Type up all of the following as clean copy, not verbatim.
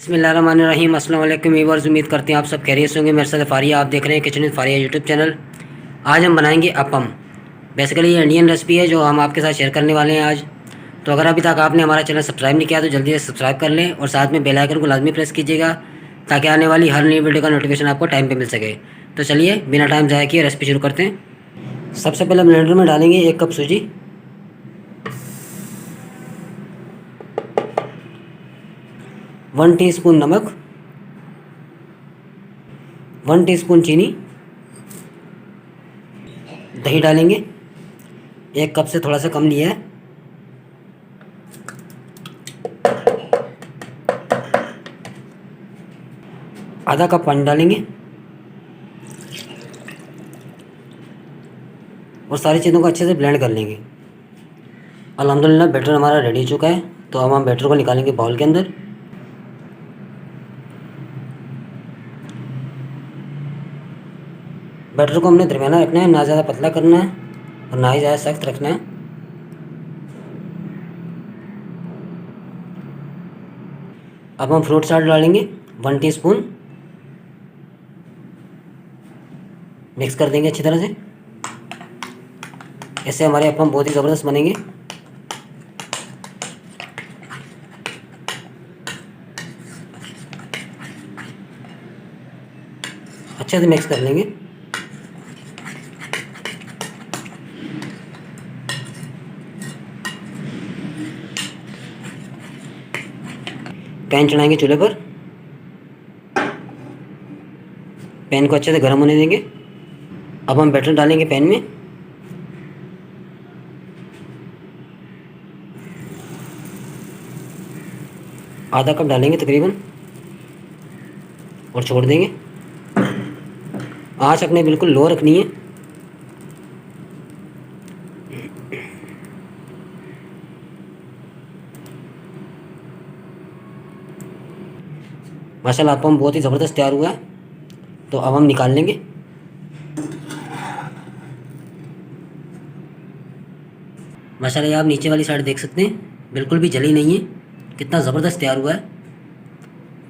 बिस्मिल्लाहिर्रहमानिर्रहीम। अस्सलाम वालेकुम व्यूअर्स, उम्मीद करते हैं आप सब खैरियत से होंगे। मेरे साथ फारिया, आप देख रहे हैं kitchen with Faria YouTube channel. आज हम बनाएंगे अपम। बेसिकली ये इंडियन रेसिपी है जो हम आपके साथ शेयर करने वाले हैं आज। तो अगर अभी तक आपने हमारा चैनल सब्सक्राइब नहीं किया तो जल्दी से सब्सक्राइब कर लें और साथ में बेल आइकन को लाजमी प्रेस कीजिएगा ताकि आने वाली हर नई वीडियो का नोटिफिकेशन आपको टाइम पर मिल सके। तो चलिए बिना टाइम ज़ाया किए रेसिपी शुरू करते हैं। सबसे पहले ब्लेंडर में डालेंगे 1 कप सूजी, 1 टीस्पून नमक, 1 टीस्पून चीनी, दही डालेंगे। 1 कप से थोड़ा सा कम लिया है। आधा कप पानी डालेंगे और सारी चीज़ों को अच्छे से ब्लेंड कर लेंगे। अल्हम्दुलिल्लाह बैटर हमारा रेडी हो चुका है। तो अब हम बैटर को निकालेंगे बाउल के अंदर। बैटर को हमने दरमियाना रखना है, ना ज़्यादा पतला करना है और ना ही ज़्यादा सख्त रखना है। अब हम फ्रूट चाट डालेंगे 1 टीस्पून, मिक्स कर देंगे अच्छी तरह से। इससे हमारे अपम बहुत ही ज़बरदस्त बनेंगे। अच्छे से मिक्स कर लेंगे। पैन चढ़ाएंगे चूल्हे पर, पैन को अच्छे से गर्म होने देंगे। अब हम बैटर डालेंगे पैन में। आधा कप डालेंगे तकरीबन और छोड़ देंगे। आँच अपने बिल्कुल लो रखनी है। माशाल्लाह अपम बहुत ही ज़बरदस्त तैयार हुआ है। तो अब हम निकाल लेंगे। माशाल्लाह आप नीचे वाली साइड देख सकते हैं, बिल्कुल भी जली नहीं है, कितना ज़बरदस्त तैयार हुआ है।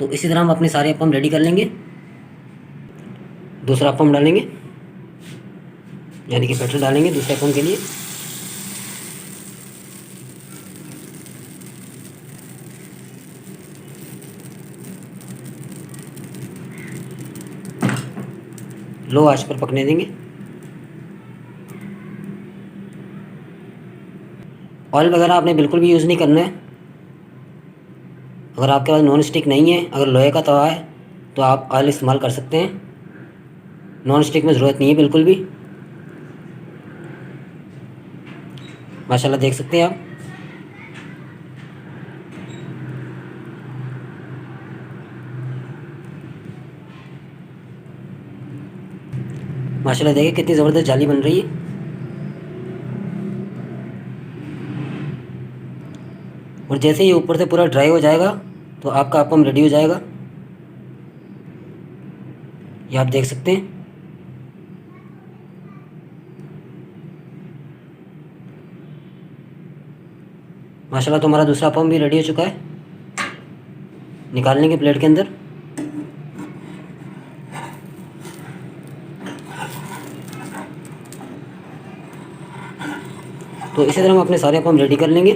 तो इसी तरह हम अपने सारे अपम रेडी कर लेंगे। दूसरा अपम डालेंगे, यानी कि बैटर डालेंगे दूसरे अपम के लिए। लो आंच पर पकने देंगे। ऑयल वगैरह आपने बिल्कुल भी यूज़ नहीं करना है। अगर आपके पास नॉन स्टिक नहीं है, अगर लोहे का तवा है तो आप ऑयल इस्तेमाल कर सकते हैं। नॉन स्टिक में ज़रूरत नहीं है बिल्कुल भी। माशाल्लाह देख सकते हैं आप। माशाल्लाह देखिए कितनी ज़बरदस्त जाली बन रही है। और जैसे ही ऊपर से पूरा ड्राई हो जाएगा तो आपका अपम रेडी हो जाएगा। ये आप देख सकते हैं। माशाल्लाह तो हमारा दूसरा अपम भी रेडी हो चुका है। निकाल लेंगे प्लेट के अंदर। तो इसी तरह हम अपने सारे अपम रेडी कर लेंगे।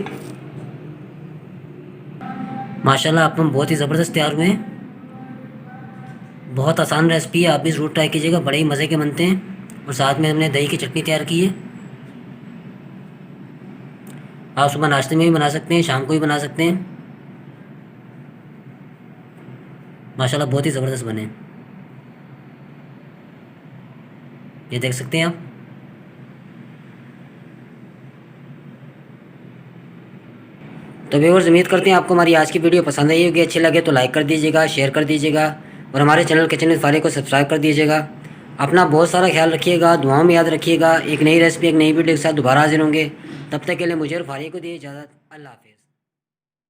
माशाल्लाह अपम बहुत ही ज़बरदस्त तैयार हुए हैं। बहुत आसान रेसिपी है, आप भी ज़रूर ट्राई कीजिएगा, बड़े ही मज़े के बनते हैं। और साथ में हमने दही की चटनी तैयार की है। आप सुबह नाश्ते में भी बना सकते हैं, शाम को भी बना सकते हैं। माशाल्लाह बहुत ही ज़बरदस्त बने। ये देख सकते हैं आप। तो व्यूअर्स उम्मीद करते हैं आपको हमारी आज की वीडियो पसंद आई होगी। अच्छी लगे तो लाइक कर दीजिएगा, शेयर कर दीजिएगा और हमारे चैनल किचन विद फारिया को सब्सक्राइब कर दीजिएगा। अपना बहुत सारा ख्याल रखिएगा, दुआओं में याद रखिएगा। एक नई रेसिपी, एक नई वीडियो के साथ दोबारा हाजिर होंगे। तब तक के लिए मुझे और फारिया को दिए इजाज़त। अल्लाह हाफ़िज़।